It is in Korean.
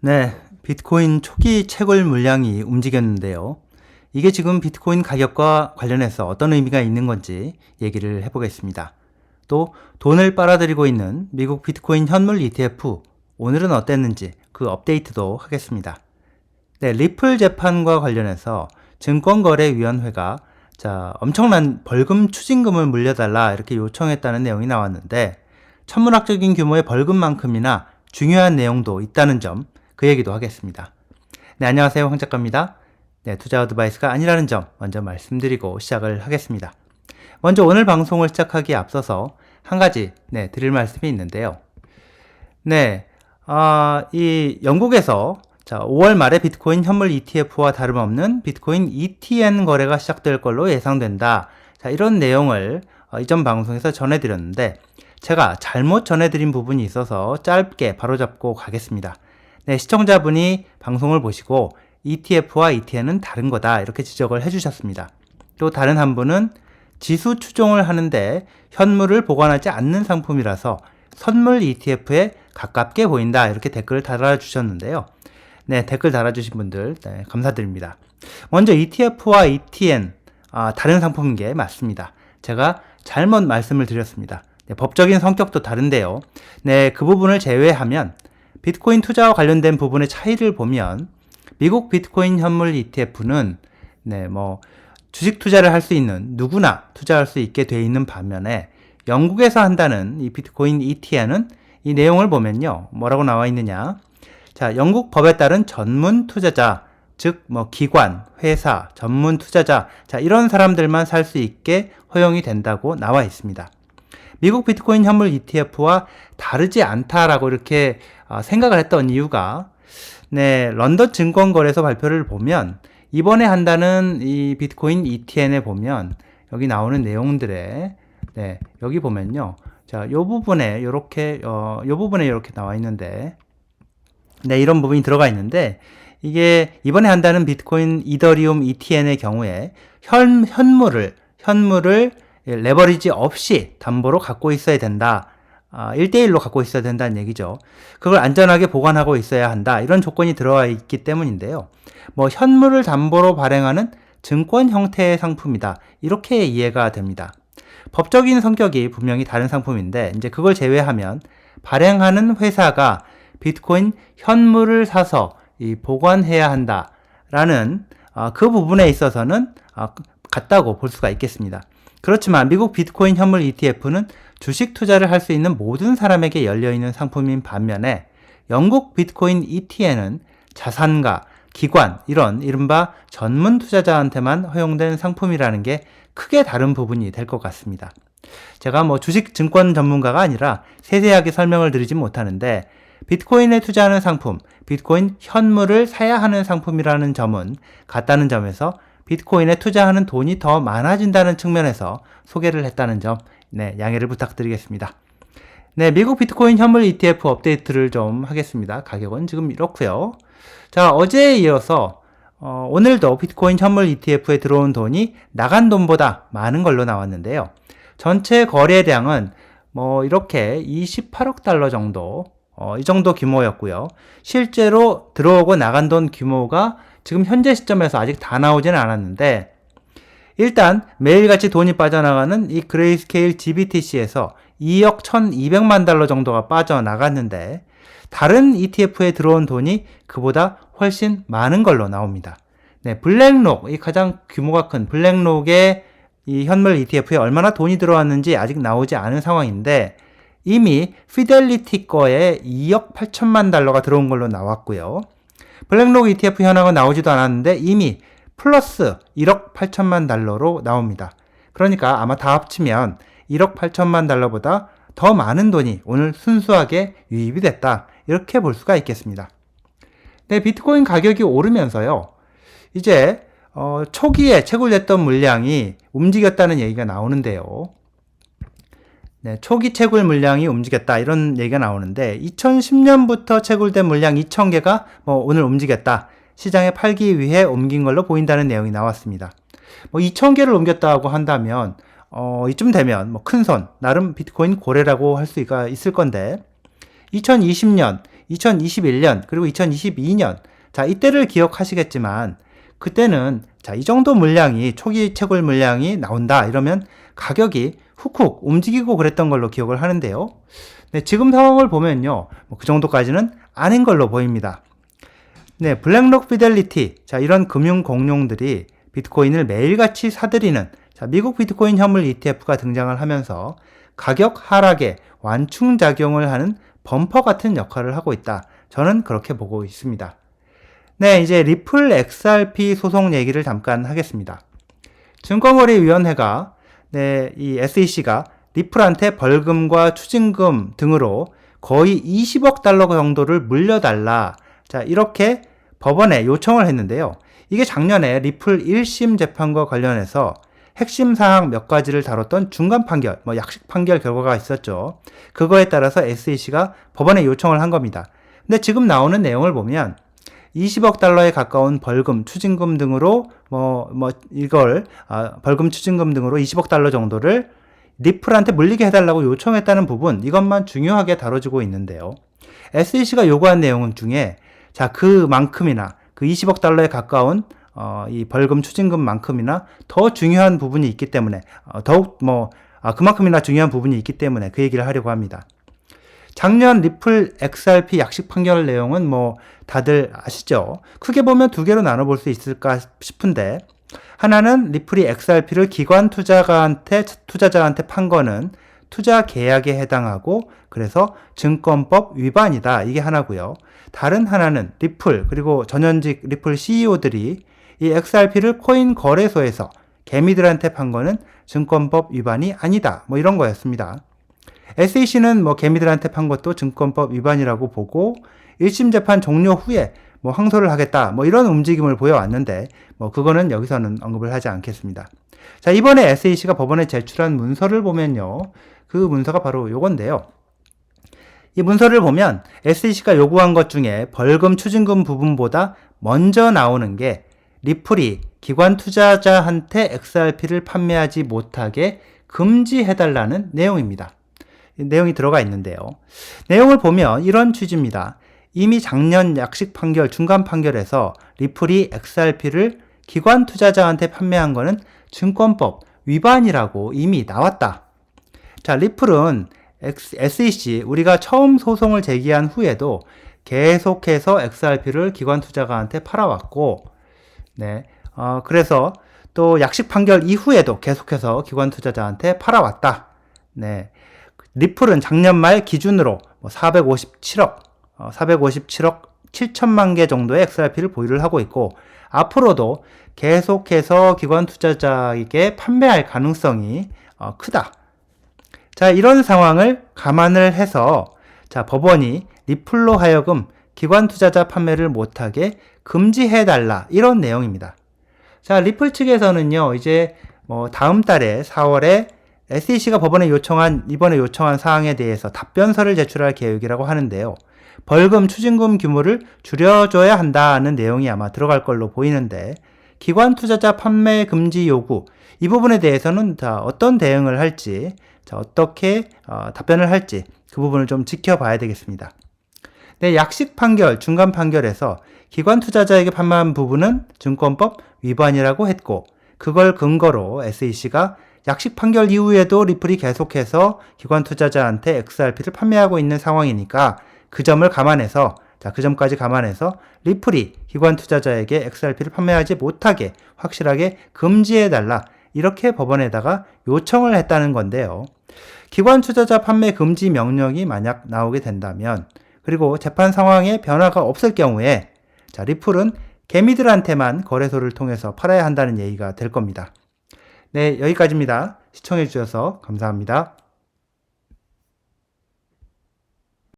네, 비트코인 초기 채굴 물량이 움직였는데요. 이게 지금 비트코인 가격과 관련해서 어떤 의미가 있는 건지 얘기를 해보겠습니다. 또 돈을 빨아들이고 있는 미국 비트코인 현물 ETF 오늘은 어땠는지 그 업데이트도 하겠습니다. 네, 리플 재판과 관련해서 증권거래위원회가 엄청난 벌금 추징금을 물려달라 이렇게 요청했다는 내용이 나왔는데 천문학적인 규모의 벌금만큼이나 중요한 내용도 있다는 점 그 얘기도 하겠습니다. 네, 안녕하세요. 황 작가입니다. 네, 투자 어드바이스가 아니라는 점 먼저 말씀드리고 시작을 하겠습니다. 먼저 오늘 방송을 시작하기에 앞서서 한 가지 드릴 말씀이 있는데요. 이 영국에서 5월 말에 비트코인 현물 ETF와 다름없는 비트코인 ETN 거래가 시작될 걸로 예상된다. 이런 내용을 이전 방송에서 전해드렸는데 제가 잘못 전해드린 부분이 있어서 짧게 바로잡고 가겠습니다. 네, 시청자분이 방송을 보시고 ETF와 ETN은 다른 거다 이렇게 지적을 해주셨습니다. 또 다른 한 분은 지수 추종을 하는데 현물을 보관하지 않는 상품이라서 선물 ETF에 가깝게 보인다 이렇게 댓글을 달아주셨는데요. 네, 댓글 달아주신 분들 감사드립니다. 먼저 ETF와 ETN 다른 상품인 게 맞습니다. 제가 잘못 말씀을 드렸습니다. 네, 법적인 성격도 다른데요. 네, 그 부분을 제외하면 비트코인 투자와 관련된 부분의 차이를 보면 미국 비트코인 현물 ETF는 주식 투자를 할 수 있는 누구나 투자할 수 있게 되어 있는 반면에 영국에서 한다는 이 비트코인 ETN은 이 내용을 보면요. 뭐라고 나와 있느냐. 영국 법에 따른 전문 투자자, 즉 기관, 회사, 전문 투자자, 이런 사람들만 살 수 있게 허용이 된다고 나와 있습니다. 미국 비트코인 현물 ETF와 다르지 않다라고 이렇게 생각을 했던 이유가 런던 증권거래소 발표를 보면 이번에 한다는 이 비트코인 ETN에 보면 여기 나오는 내용들에 여기 보면요. 요 부분에 이렇게 나와 있는데 이런 부분이 들어가 있는데 이게 이번에 한다는 비트코인 이더리움 ETN의 경우에 현물을 레버리지 없이 담보로 갖고 있어야 된다. 1대1로 갖고 있어야 된다는 얘기죠. 그걸 안전하게 보관하고 있어야 한다. 이런 조건이 들어와 있기 때문인데요. 현물을 담보로 발행하는 증권 형태의 상품이다. 이렇게 이해가 됩니다. 법적인 성격이 분명히 다른 상품인데 이제 그걸 제외하면 발행하는 회사가 비트코인 현물을 사서 보관해야 한다라는 그 부분에 있어서는 같다고 볼 수가 있겠습니다. 그렇지만 미국 비트코인 현물 ETF는 주식 투자를 할 수 있는 모든 사람에게 열려있는 상품인 반면에 영국 비트코인 ETN은 자산가, 기관, 이런 이른바 전문 투자자한테만 허용된 상품이라는 게 크게 다른 부분이 될 것 같습니다. 제가 주식 증권 전문가가 아니라 세세하게 설명을 드리진 못하는데 비트코인에 투자하는 상품, 비트코인 현물을 사야 하는 상품이라는 점은 같다는 점에서 비트코인에 투자하는 돈이 더 많아진다는 측면에서 소개를 했다는 점, 양해를 부탁드리겠습니다. 미국 비트코인 현물 ETF 업데이트를 좀 하겠습니다. 가격은 지금 이렇고요. 어제에 이어서 오늘도 비트코인 현물 ETF에 들어온 돈이 나간 돈보다 많은 걸로 나왔는데요. 전체 거래량은 이렇게 28억 달러 정도, 이 정도 규모였고요. 실제로 들어오고 나간 돈 규모가 지금 현재 시점에서 아직 다 나오지는 않았는데 일단 매일같이 돈이 빠져나가는 이 그레이스케일 GBTC에서 2억 1200만 달러 정도가 빠져나갔는데 다른 ETF에 들어온 돈이 그보다 훨씬 많은 걸로 나옵니다. 블랙록, 이 가장 규모가 큰 블랙록의 이 현물 ETF에 얼마나 돈이 들어왔는지 아직 나오지 않은 상황인데 이미 피델리티 거에 2억 8천만 달러가 들어온 걸로 나왔고요. 블랙록 ETF 현황은 나오지도 않았는데 이미 플러스 1억 8천만 달러로 나옵니다. 그러니까 아마 다 합치면 1억 8천만 달러보다 더 많은 돈이 오늘 순수하게 유입이 됐다. 이렇게 볼 수가 있겠습니다. 비트코인 가격이 오르면서요. 이제 초기에 채굴됐던 물량이 움직였다는 얘기가 나오는데요. 초기 채굴 물량이 움직였다 이런 얘기가 나오는데 2010년부터 채굴된 물량 2,000개가 오늘 움직였다. 시장에 팔기 위해 옮긴 걸로 보인다는 내용이 나왔습니다. 2,000개를 옮겼다고 한다면 이쯤 되면 큰손, 나름 비트코인 고래라고 할 수가 있을 건데 2020년 2021년 그리고 2022년 자 이때를 기억하시겠지만 그때는 자 이 정도 물량이 초기 채굴 물량이 나온다 이러면 가격이 훅훅 움직이고 그랬던 걸로 기억을 하는데요. 네, 지금 상황을 보면요. 그 정도까지는 아닌 걸로 보입니다. 네, 블랙록 피델리티 자 이런 금융 공룡들이 비트코인을 매일같이 사들이는 자, 미국 비트코인 현물 ETF가 등장을 하면서 가격 하락에 완충작용을 하는 범퍼 같은 역할을 하고 있다. 저는 그렇게 보고 있습니다. 네, 이제 리플 XRP 소송 얘기를 잠깐 하겠습니다. 증권거래위원회가 네, 이 SEC가 리플한테 벌금과 추징금 등으로 거의 20억 달러 정도를 물려달라. 자, 이렇게 법원에 요청을 했는데요. 이게 작년에 리플 1심 재판과 관련해서 핵심 사항 몇 가지를 다뤘던 중간 판결, 약식 판결 결과가 있었죠. 그거에 따라서 SEC가 법원에 요청을 한 겁니다. 근데 지금 나오는 내용을 보면 20억 달러에 가까운 벌금, 추징금 등으로 벌금, 추징금 등으로 20억 달러 정도를 리플한테 물리게 해달라고 요청했다는 부분, 이것만 중요하게 다뤄지고 있는데요. SEC가 요구한 내용 중에 자, 그만큼이나 그 20억 달러에 가까운 이 벌금 추징금만큼이나 더 중요한 부분이 있기 때문에 더욱 그만큼이나 중요한 부분이 있기 때문에 그 얘기를 하려고 합니다. 작년 리플 XRP 약식 판결 내용은 다들 아시죠? 크게 보면 두 개로 나눠볼 수 있을까 싶은데 하나는 리플이 XRP를 기관 투자자한테 판 거는 투자 계약에 해당하고 그래서 증권법 위반이다. 이게 하나고요. 다른 하나는 리플 그리고 전현직 리플 CEO들이 이 XRP를 코인 거래소에서 개미들한테 판 거는 증권법 위반이 아니다. 이런 거였습니다. SEC는 개미들한테 판 것도 증권법 위반이라고 보고 1심 재판 종료 후에 항소를 하겠다. 이런 움직임을 보여왔는데 그거는 여기서는 언급을 하지 않겠습니다. 자, 이번에 SEC가 법원에 제출한 문서를 보면요. 그 문서가 바로 요건데요. 이 문서를 보면 SEC가 요구한 것 중에 벌금 추징금 부분보다 먼저 나오는 게 리플이 기관 투자자한테 XRP를 판매하지 못하게 금지해달라는 내용입니다. 내용이 들어가 있는데요. 내용을 보면 이런 취지입니다. 이미 작년 약식 판결, 중간 판결에서 리플이 XRP를 기관 투자자한테 판매한 거는 증권법 위반이라고 이미 나왔다. 자, 리플은 SEC, 우리가 처음 소송을 제기한 후에도 계속해서 XRP를 기관 투자자한테 팔아왔고, 네, 그래서 또 약식 판결 이후에도 계속해서 기관 투자자한테 팔아왔다. 네, 리플은 작년 말 기준으로 457억 7천만 개 정도의 XRP를 보유를 하고 있고 앞으로도 계속해서 기관 투자자에게 판매할 가능성이 크다. 자, 이런 상황을 감안을 해서 자, 법원이 리플로 하여금 기관 투자자 판매를 못하게 금지해달라 이런 내용입니다. 자, 리플 측에서는요, 이제 다음 달에 4월에 SEC가 법원에 이번에 요청한 사항에 대해서 답변서를 제출할 계획이라고 하는데요. 벌금, 추징금 규모를 줄여줘야 한다는 내용이 아마 들어갈 걸로 보이는데 기관 투자자 판매 금지 요구 이 부분에 대해서는 어떤 대응을 할지 어떻게 답변을 할지 그 부분을 좀 지켜봐야 되겠습니다. 네, 약식 판결, 중간 판결에서 기관 투자자에게 판매한 부분은 증권법 위반이라고 했고 그걸 근거로 SEC가 약식 판결 이후에도 리플이 계속해서 기관 투자자한테 XRP를 판매하고 있는 상황이니까 그 점을 감안해서 그 점까지 감안해서 리플이 기관 투자자에게 XRP를 판매하지 못하게 확실하게 금지해달라 이렇게 법원에다가 요청을 했다는 건데요. 기관 투자자 판매 금지 명령이 만약 나오게 된다면 그리고 재판 상황에 변화가 없을 경우에 리플은 개미들한테만 거래소를 통해서 팔아야 한다는 얘기가 될 겁니다. 네, 여기까지입니다. 시청해 주셔서 감사합니다.